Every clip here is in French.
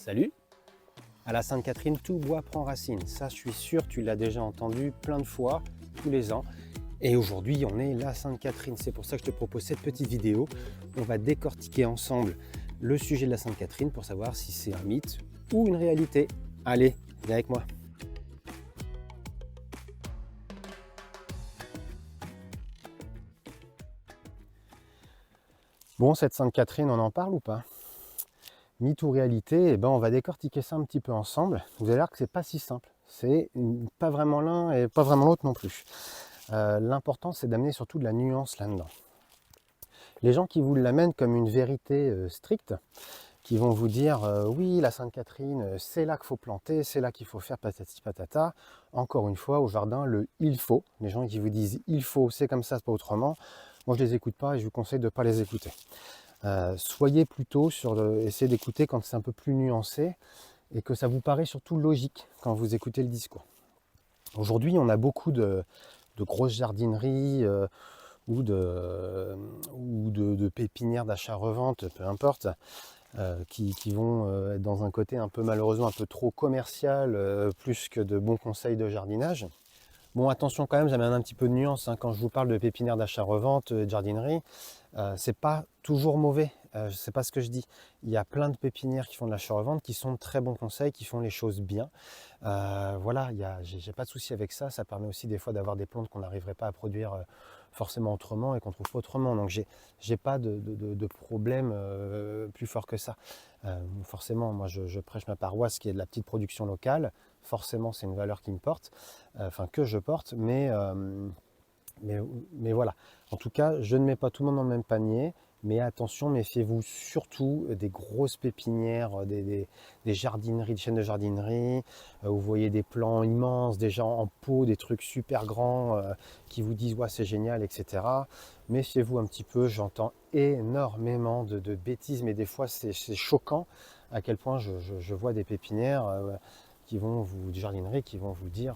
Salut! À la Sainte-Catherine, tout bois prend racine. Ça, je suis sûr, tu l'as déjà entendu plein de fois, tous les ans. Et aujourd'hui, on est la Sainte-Catherine. C'est pour ça que je te propose cette petite vidéo. On va décortiquer ensemble le sujet de la Sainte-Catherine pour savoir si c'est un mythe ou une réalité. Allez, viens avec moi. Bon, cette Sainte-Catherine, on en parle ou pas? Mythe ou réalité, eh ben, on va décortiquer ça un petit peu ensemble. Vous allez voir que c'est pas si simple. C'est pas vraiment l'un et pas vraiment l'autre non plus. L'important, c'est d'amener surtout de la nuance là-dedans. Les gens qui vous l'amènent comme une vérité stricte, qui vont vous dire oui, la Sainte-Catherine, c'est là qu'il faut planter, c'est là qu'il faut faire patati patata. Encore une fois, au jardin, le il faut. Les gens qui vous disent il faut, c'est comme ça, c'est pas autrement. Moi, je les écoute pas et je vous conseille de ne pas les écouter. Soyez plutôt essayez d'écouter quand c'est un peu plus nuancé et que ça vous paraît surtout logique quand vous écoutez le discours. Aujourd'hui, on a beaucoup de grosses jardineries ou de pépinières d'achat-revente, peu importe, qui vont être dans un côté un peu malheureusement un peu trop commercial, plus que de bons conseils de jardinage. Bon, attention quand même, j'amène un petit peu de nuance quand je vous parle de pépinières d'achat-revente, de jardinerie. C'est pas toujours mauvais, c'est pas ce que je dis. Il y a plein de pépinières qui font de l'achat-revente, qui sont de très bons conseils, qui font les choses bien. Voilà, j'ai pas de souci avec ça. Ça permet aussi des fois d'avoir des plantes qu'on n'arriverait pas à produire forcément autrement et qu'on trouve pas autrement. Donc j'ai pas de problème plus fort que ça. Forcément, moi je prêche ma paroisse qui est de la petite production locale. Forcément, c'est une valeur qui me porte, enfin que je porte, mais voilà. En tout cas, je ne mets pas tout le monde dans le même panier, mais attention, méfiez-vous surtout des grosses pépinières, des jardineries, des chaînes de jardinerie, où vous voyez des plants immenses, déjà en pot, des trucs super grands qui vous disent ouais, c'est génial, etc. Méfiez-vous un petit peu, j'entends énormément de bêtises, mais des fois c'est choquant à quel point je vois des pépinières des jardineries qui vont vous dire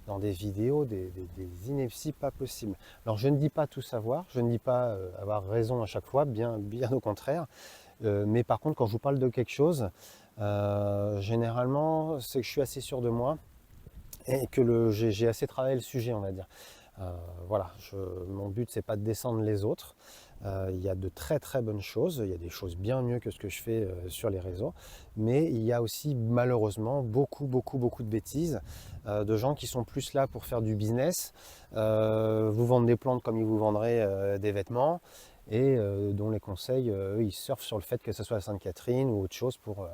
dans des vidéos des inepties pas possibles. Alors je ne dis pas tout savoir, je ne dis pas avoir raison à chaque fois, bien au contraire, mais par contre quand je vous parle de quelque chose, généralement c'est que je suis assez sûr de moi et que j'ai assez travaillé le sujet, on va dire. Voilà, mon but c'est pas de descendre les autres. Il y a de très très bonnes choses, il y a des choses bien mieux que ce que je fais sur les réseaux, mais il y a aussi malheureusement beaucoup de bêtises, de gens qui sont plus là pour faire du business, vous vendre des plantes comme ils vous vendraient des vêtements, et dont les conseils, ils surfent sur le fait que ce soit la Sainte-Catherine ou autre chose pour,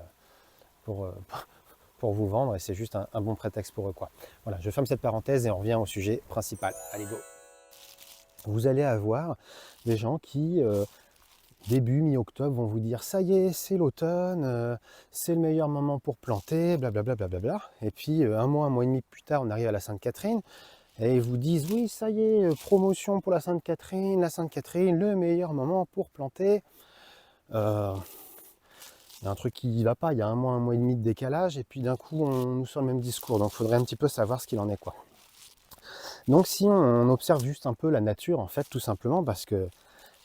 pour vous vendre, et c'est juste un bon prétexte pour eux, quoi. Voilà, je ferme cette parenthèse et on revient au sujet principal. Allez, go! Vous allez avoir des gens qui, début, mi-octobre, vont vous dire ça y est, c'est l'automne, c'est le meilleur moment pour planter, blablabla, blablabla. Et puis un mois et demi plus tard, on arrive à la Sainte-Catherine et ils vous disent oui, ça y est, promotion pour la Sainte-Catherine, le meilleur moment pour planter. Il y a un truc qui ne va pas, il y a un mois et demi de décalage, et puis d'un coup, on nous sort le même discours. Donc il faudrait un petit peu savoir ce qu'il en est, quoi. Donc si on observe juste un peu la nature, en fait, tout simplement, parce que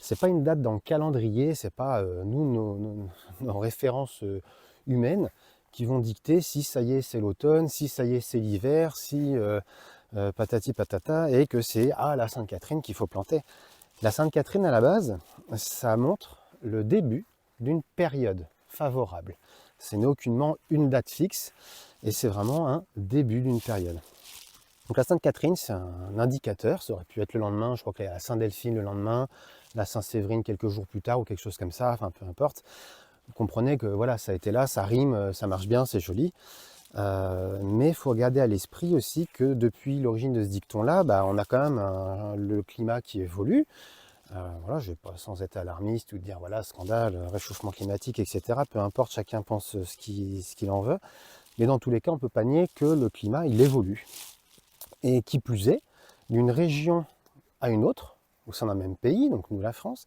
c'est pas une date dans le calendrier, c'est pas nos références humaines qui vont dicter si ça y est c'est l'automne, si ça y est c'est l'hiver, si patati patata, et que c'est à la Sainte-Catherine qu'il faut planter. La Sainte-Catherine à la base, ça montre le début d'une période favorable. Ce n'est aucunement une date fixe, et c'est vraiment un début d'une période. Donc la Sainte-Catherine, c'est un indicateur, ça aurait pu être le lendemain, je crois qu'il y a la Saint-Delphine le lendemain, la Saint-Séverine quelques jours plus tard ou quelque chose comme ça, enfin peu importe. Vous comprenez que voilà, ça a été là, ça rime, ça marche bien, c'est joli. Mais il faut garder à l'esprit aussi que depuis l'origine de ce dicton-là, on a quand même le climat qui évolue. Voilà, je ne vais pas sans être alarmiste ou dire voilà, scandale, réchauffement climatique, etc. Peu importe, chacun pense ce qu'il en veut. Mais dans tous les cas, on ne peut pas nier que le climat, il évolue. Et qui plus est, d'une région à une autre, au sein d'un même pays, donc nous la France,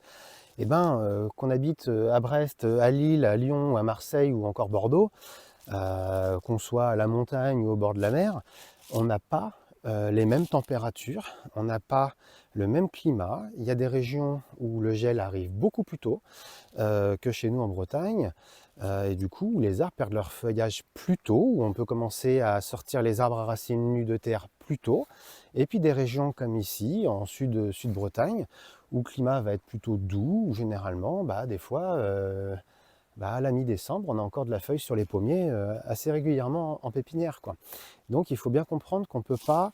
qu'on habite à Brest, à Lille, à Lyon, à Marseille ou encore Bordeaux, qu'on soit à la montagne ou au bord de la mer, on n'a pas les mêmes températures, on n'a pas le même climat. Il y a des régions où le gel arrive beaucoup plus tôt que chez nous en Bretagne. Et du coup, les arbres perdent leur feuillage plus tôt, où on peut commencer à sortir les arbres à racines nues de terre plus tôt. Et puis des régions comme ici, en Sud-Bretagne, où le climat va être plutôt doux, où généralement, des fois, à la mi-décembre, on a encore de la feuille sur les pommiers assez régulièrement en pépinière, quoi. Donc il faut bien comprendre qu'on ne peut pas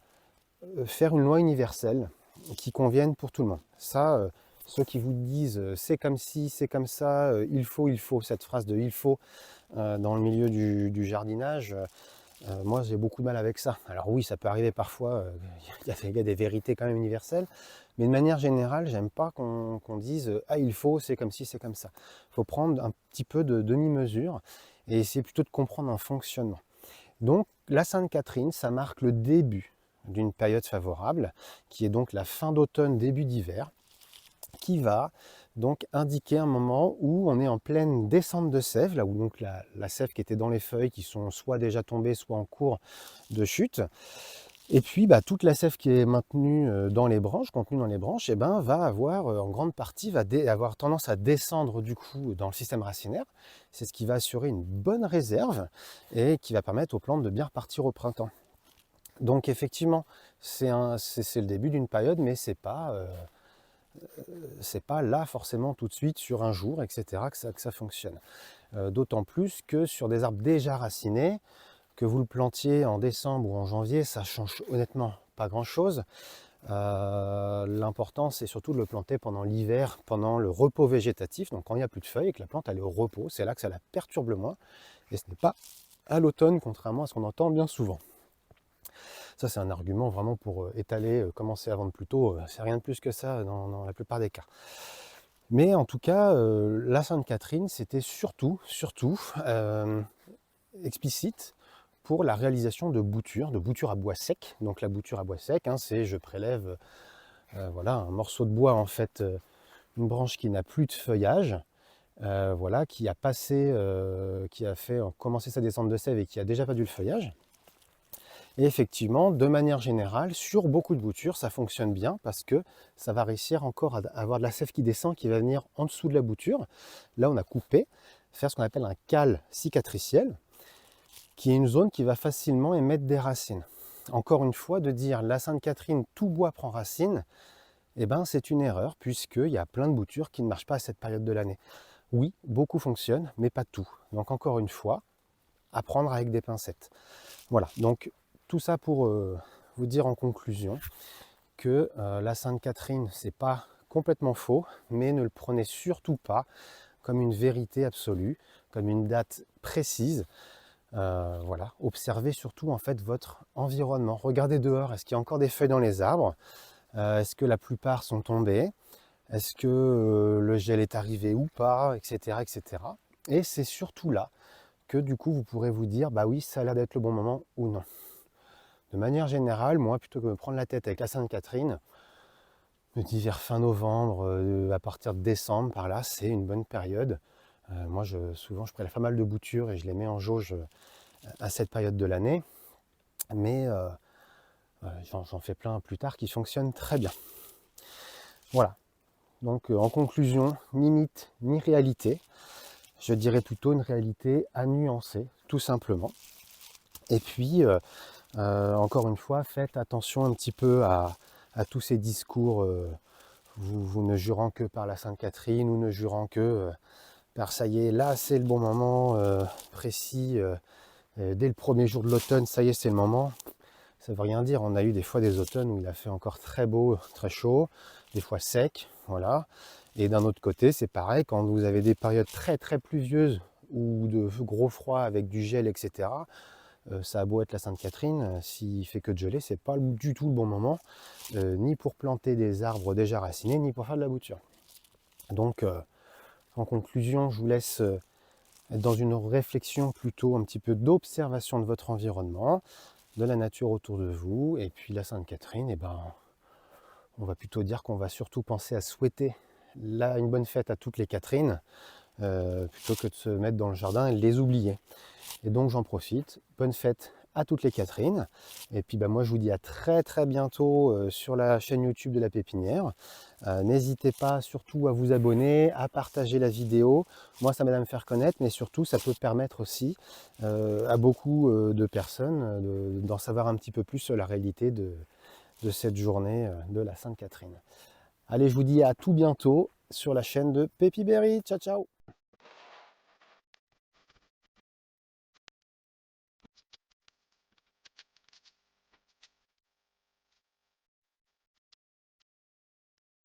faire une loi universelle qui convienne pour tout le monde. Ça, ceux qui vous disent c'est comme ci, c'est comme ça, il faut, cette phrase de il faut dans le milieu du jardinage, moi j'ai beaucoup de mal avec ça. Alors oui, ça peut arriver parfois, il y a des vérités quand même universelles, mais de manière générale, j'aime pas qu'on dise ah il faut, c'est comme ci, c'est comme ça. Il faut prendre un petit peu de demi-mesure et essayer plutôt de comprendre un fonctionnement. Donc la Sainte-Catherine, ça marque le début d'une période favorable, qui est donc la fin d'automne, début d'hiver, qui va donc indiquer un moment où on est en pleine descente de sève, là où donc la sève qui était dans les feuilles, qui sont soit déjà tombées, soit en cours de chute. Et puis toute la sève qui est maintenue dans les branches, contenue dans les branches, va avoir en grande partie avoir tendance à descendre du coup dans le système racinaire. C'est ce qui va assurer une bonne réserve et qui va permettre aux plantes de bien repartir au printemps. Donc effectivement, c'est le début d'une période, mais c'est pas là forcément tout de suite sur un jour, etc. que ça fonctionne. D'autant plus que sur des arbres déjà racinés, que vous le plantiez en décembre ou en janvier, ça change honnêtement pas grand-chose. L'important, c'est surtout de le planter pendant l'hiver, pendant le repos végétatif, donc quand il n'y a plus de feuilles et que la plante elle est au repos, c'est là que ça la perturbe le moins, et ce n'est pas à l'automne, contrairement à ce qu'on entend bien souvent. Ça, c'est un argument vraiment pour étaler, commencer à vendre plus tôt, c'est rien de plus que ça dans la plupart des cas. Mais en tout cas, la Sainte-Catherine, c'était surtout explicite pour la réalisation de boutures à bois sec. Donc la bouture à bois sec, c'est je prélève voilà, un morceau de bois, en fait, une branche qui n'a plus de feuillage, voilà, qui a commencé sa descente de sève et qui a déjà perdu le feuillage. Et effectivement, de manière générale, sur beaucoup de boutures, ça fonctionne bien parce que ça va réussir encore à avoir de la sève qui descend, qui va venir en dessous de la bouture. Là, on a coupé, faire ce qu'on appelle un cale cicatriciel, qui est une zone qui va facilement émettre des racines. Encore une fois, de dire la Sainte-Catherine, tout bois prend racine, c'est une erreur, puisqu'il y a plein de boutures qui ne marchent pas à cette période de l'année. Oui, beaucoup fonctionnent, mais pas tout. Donc encore une fois, à prendre avec des pincettes. Voilà, donc tout ça pour vous dire en conclusion que la Sainte-Catherine, c'est pas complètement faux, mais ne le prenez surtout pas comme une vérité absolue, comme une date précise. Voilà, observez surtout en fait votre environnement. Regardez dehors, est-ce qu'il y a encore des feuilles dans les arbres? Est-ce que la plupart sont tombées? Est-ce que le gel est arrivé ou pas, etc., etc. Et c'est surtout là que du coup vous pourrez vous dire, bah oui, ça a l'air d'être le bon moment ou non. De manière générale, moi, plutôt que de me prendre la tête avec la Sainte-Catherine, je me dis vers fin novembre, à partir de décembre, par là, c'est une bonne période. Moi, souvent, je prélève pas mal de boutures et je les mets en jauge à cette période de l'année. Mais j'en fais plein plus tard qui fonctionnent très bien. Voilà. Donc, en conclusion, ni mythe, ni réalité. Je dirais plutôt une réalité à nuancer, tout simplement. Et puis, encore une fois, faites attention un petit peu à tous ces discours, vous ne jurant que par la Sainte-Catherine ou ne jurant que par ça y est, là c'est le bon moment précis, dès le premier jour de l'automne, ça y est, c'est le moment. Ça ne veut rien dire, on a eu des fois des automnes où il a fait encore très beau, très chaud, des fois sec, voilà. Et d'un autre côté, c'est pareil, quand vous avez des périodes très très pluvieuses ou de gros froids avec du gel, etc., ça a beau être la Sainte-Catherine, s'il fait que de geler, c'est pas du tout le bon moment, ni pour planter des arbres déjà racinés, ni pour faire de la bouture. Donc, en conclusion, je vous laisse être dans une réflexion plutôt un petit peu d'observation de votre environnement, de la nature autour de vous, et puis la Sainte-Catherine, on va plutôt dire qu'on va surtout penser à souhaiter une bonne fête à toutes les Catherines, plutôt que de se mettre dans le jardin et de les oublier. Et donc j'en profite, bonne fête à toutes les Catherine. Et puis moi je vous dis à très très bientôt sur la chaîne YouTube de la pépinière. N'hésitez pas surtout à vous abonner, à partager la vidéo. Moi ça m'aide à me faire connaître, mais surtout ça peut permettre aussi à beaucoup de personnes d'en savoir un petit peu plus sur la réalité de cette journée de la Sainte Catherine. Allez, je vous dis à tout bientôt sur la chaîne de Pépi Berry. Ciao ciao.